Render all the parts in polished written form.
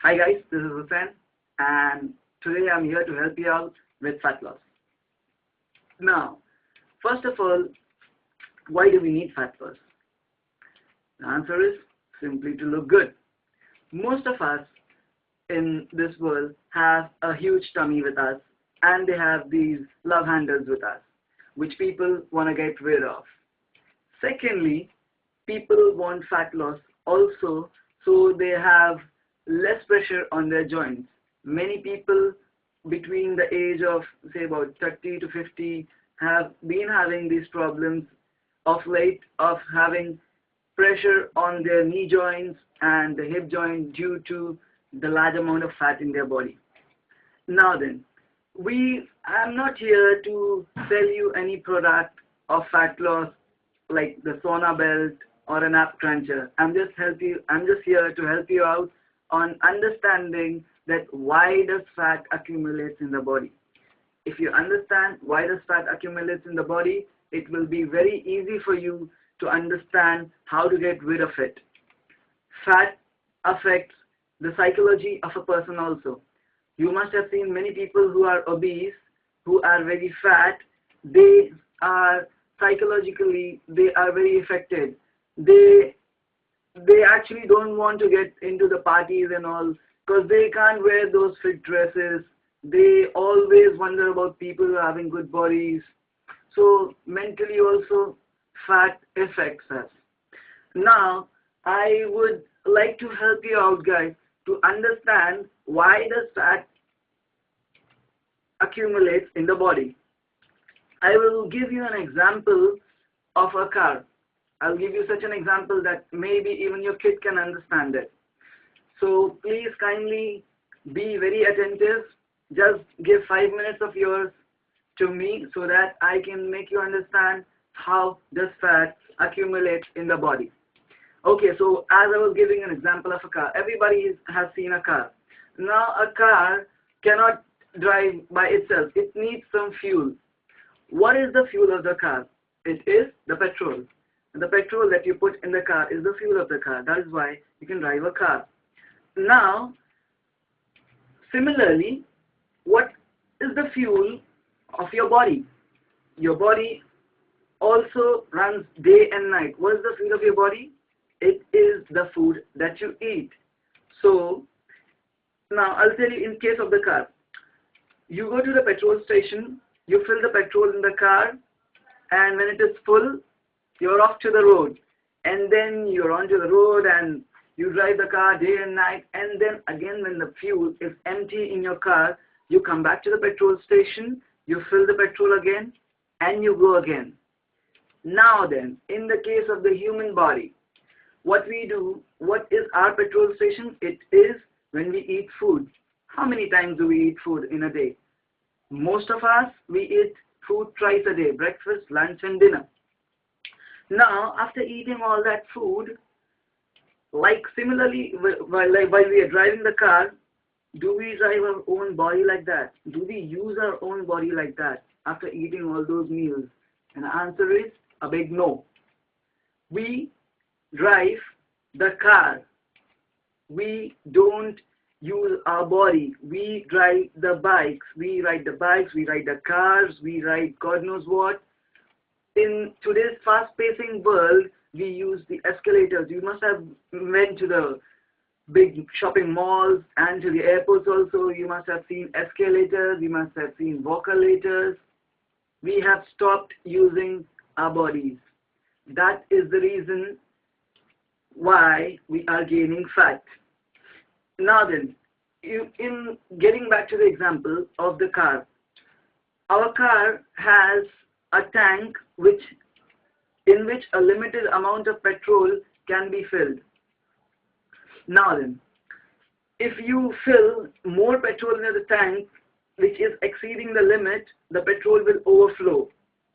Hi guys, this is Husain, and today I'm here to help you out with fat loss. Now, first of all, why do we need fat loss? The answer is simply to look good. Most of us in this world have a huge tummy with us, and they have these love handles with us, which people want to get rid of. Secondly, people want fat loss also so they have less pressure on their joints. Many people between the age of say about 30 to 50 have been having these problems of late of having pressure on their knee joints and the hip joint due to the large amount of fat in their body. Now then, I'm not here to sell you any product of fat loss like the sauna belt or an ab cruncher. I'm just here to help you out on understanding that why does fat accumulate in the body. If you understand why does fat accumulates in the body, it will be very easy for you to understand how to get rid of it. Fat affects the psychology of a person also. You must have seen many people who are obese, who are very fat. They are psychologically, they are very affected. They actually don't want to get into the parties and all because they can't wear those fit dresses. They always wonder about people who are having good bodies. So mentally also fat affects us. Now I would like to help you out guys to understand why does fat accumulates in the body. I will give you an example of a car. I'll give you such an example that maybe even your kid can understand it. So please kindly be very attentive. Just give 5 minutes of yours to me so that I can make you understand how does fat accumulate in the body. Okay, so as I was giving an example of a car, everybody has seen a car. Now a car cannot drive by itself. It needs some fuel. What is the fuel of the car? It is the petrol. And the petrol that you put in the car is the fuel of the car. That is why you can drive a car. Now, similarly, what is the fuel of your body? Your body also runs day and night. What is the fuel of your body? It is the food that you eat. So, now I'll tell you in case of the car. You go to the petrol station, you fill the petrol in the car, and when it is full, you're off to the road. And then you're onto the road and you drive the car day and night. And then again when the fuel is empty in your car, you come back to the petrol station, you fill the petrol again, and you go again. Now then, in the case of the human body, what we do, what is our petrol station? It is when we eat food. How many times do we eat food in a day? Most of us, we eat food twice a day, breakfast, lunch and dinner. Now, after eating all that food, like similarly, while we are driving the car, do we drive our own body like that? Do we use our own body like that after eating all those meals? And the answer is a big no. We drive the car. We don't use our body. We drive the bikes. We ride the bikes, we ride the cars, we ride God knows what. In today's fast-pacing world, we use the escalators. You must have went to the big shopping malls and to the airports also. You must have seen escalators. You must have seen walker-lators. We have stopped using our bodies. That is the reason why we are gaining fat. Now then, in getting back to the example of the car, our car has a tank in which a limited amount of petrol can be filled. Now then, if you fill more petrol into the tank which is exceeding the limit, the petrol will overflow.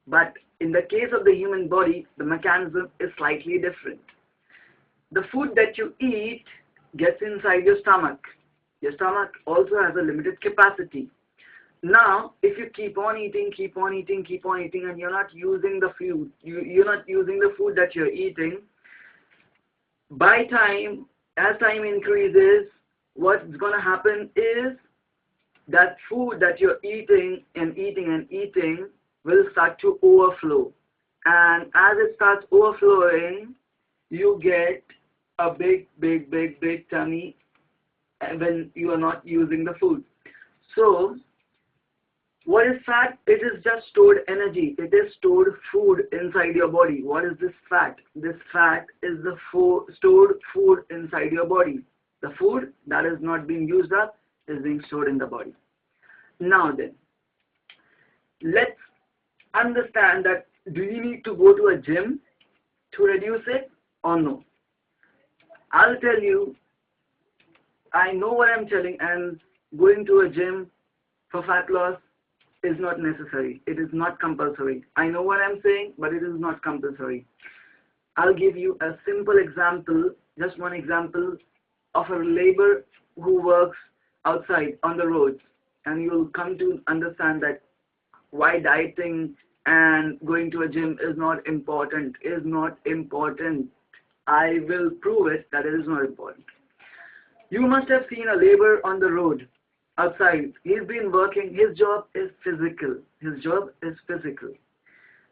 But in the case of the human body, the mechanism is slightly different. The food that you eat gets inside your stomach. Your stomach also has a limited capacity. Now, if you keep on eating, and you're not using the food, you're not using the food that you're eating, as time increases, what's gonna happen is that food that you're eating and eating and eating will start to overflow. And as it starts overflowing, you get a big tummy when you are not using the food. So, what is fat? It is just stored energy. It is stored food inside your body. What is this fat? This fat is the stored food inside your body. The food that is not being used up is being stored in the body. Now then, let's understand that do you need to go to a gym to reduce it or no? I'll tell you, I know what I'm telling, and going to a gym for fat loss is not necessary. It is not compulsory. I know what I'm saying, but it is not compulsory. I'll give you a simple example, just one example of a laborer who works outside on the roads, and you'll come to understand that why dieting and going to a gym is not important. I will prove it that it is not important. You must have seen a laborer on the road outside. He's been working. His job is physical.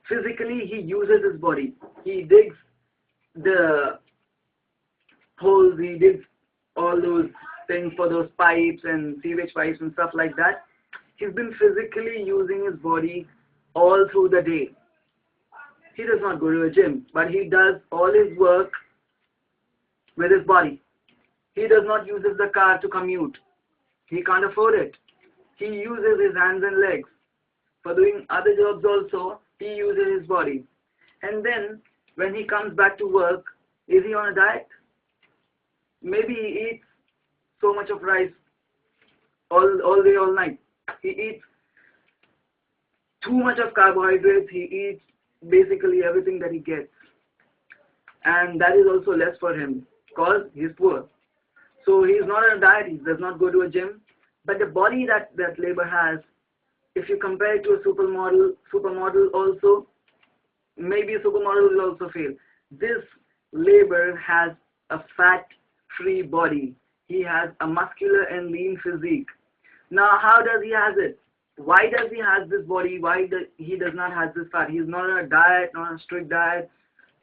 Physically, he uses his body. He digs the holes. He digs all those things for those pipes and sewage pipes and stuff like that. He's been physically using his body all through the day. He does not go to a gym, but he does all his work with his body. He does not use the car to commute. He can't afford it. He uses his hands and legs. For doing other jobs also, he uses his body. And then, when he comes back to work, is he on a diet? Maybe he eats so much of rice all day, all night. He eats too much of carbohydrates. He eats basically everything that he gets. And that is also less for him because he's poor. So he's not on a diet, he does not go to a gym. But the body that labor has, if you compare it to a supermodel also, maybe a supermodel will also fail. This labor has a fat-free body. He has a muscular and lean physique. Now, how does he has it? Why does he has this body? Why he does not have this fat? He's not on a diet, not on a strict diet,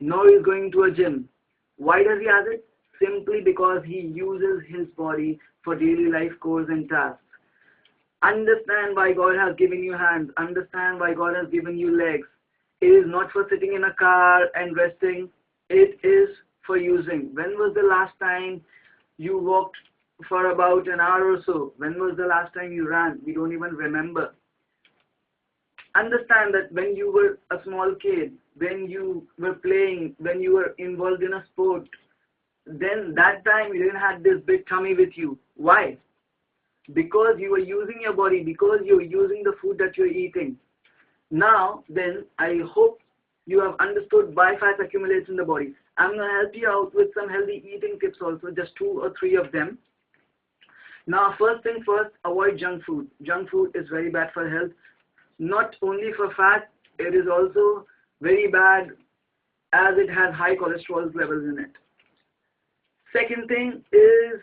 nor is going to a gym. Why does he has it? Simply because he uses his body for daily life chores and tasks. Understand why God has given you hands. Understand why God has given you legs. It is not for sitting in a car and resting. It is for using. When was the last time you walked for about an hour or so? When was the last time you ran? We don't even remember. Understand that when you were a small kid, when you were playing, when you were involved in a sport, then that time you didn't have this big tummy with you. Why? Because you were using your body, because you were using the food that you're eating. Now, then, I hope you have understood why fat accumulates in the body. I'm going to help you out with some healthy eating tips also, just 2 or 3 of them. Now, first thing first, avoid junk food. Junk food is very bad for health. Not only for fat, it is also very bad as it has high cholesterol levels in it. Second thing is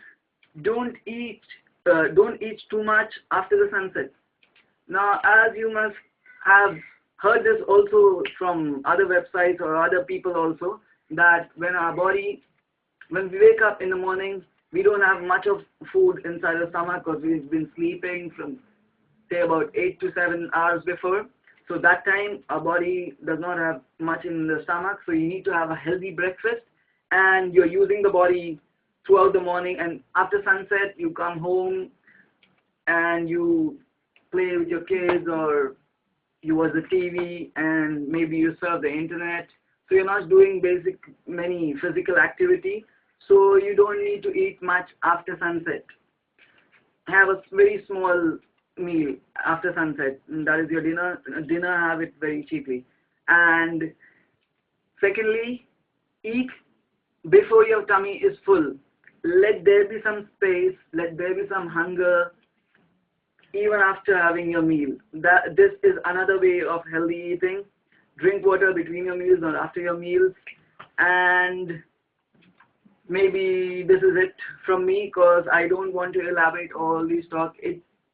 don't eat too much after the sunset. Now, as you must have heard this also from other websites or other people also, that when we wake up in the morning, we don't have much of food inside the stomach because we've been sleeping from, say, about 8 to 7 hours before. So that time, our body does not have much in the stomach. So you need to have a healthy breakfast, and you're using the body throughout the morning. And after sunset, you come home and you play with your kids, or you watch the TV, and maybe you surf the internet. So you're not doing many physical activity. So you don't need to eat much after sunset. Have a very small meal after sunset. That is your dinner. Dinner, have it very cheaply. And secondly, eat before your tummy is full. Let there be some space. Let there be some hunger even after having your meal. This is another way of healthy eating. Drink water between your meals or after your meals. And maybe this is it from me, because I don't want to elaborate all these talk.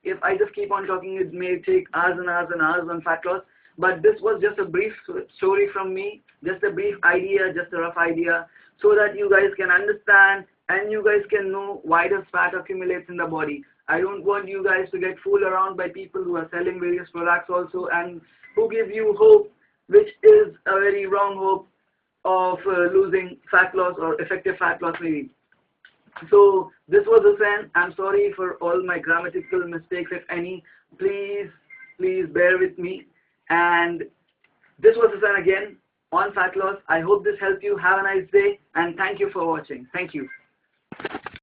If I just keep on talking, it may take hours and hours and hours on fat loss. But this was just a brief story from me, just a brief idea, just a rough idea, so that you guys can understand and you guys can know why does fat accumulates in the body. I don't want you guys to get fooled around by people who are selling various products also, and who give you hope, which is a very wrong hope of losing fat loss or effective fat loss maybe. So this was Husain. I'm sorry for all my grammatical mistakes, if any. Please, please bear with me. And this was Husain again on fat loss. I hope this helped you. Have a nice day, and thank you for watching. Thank you.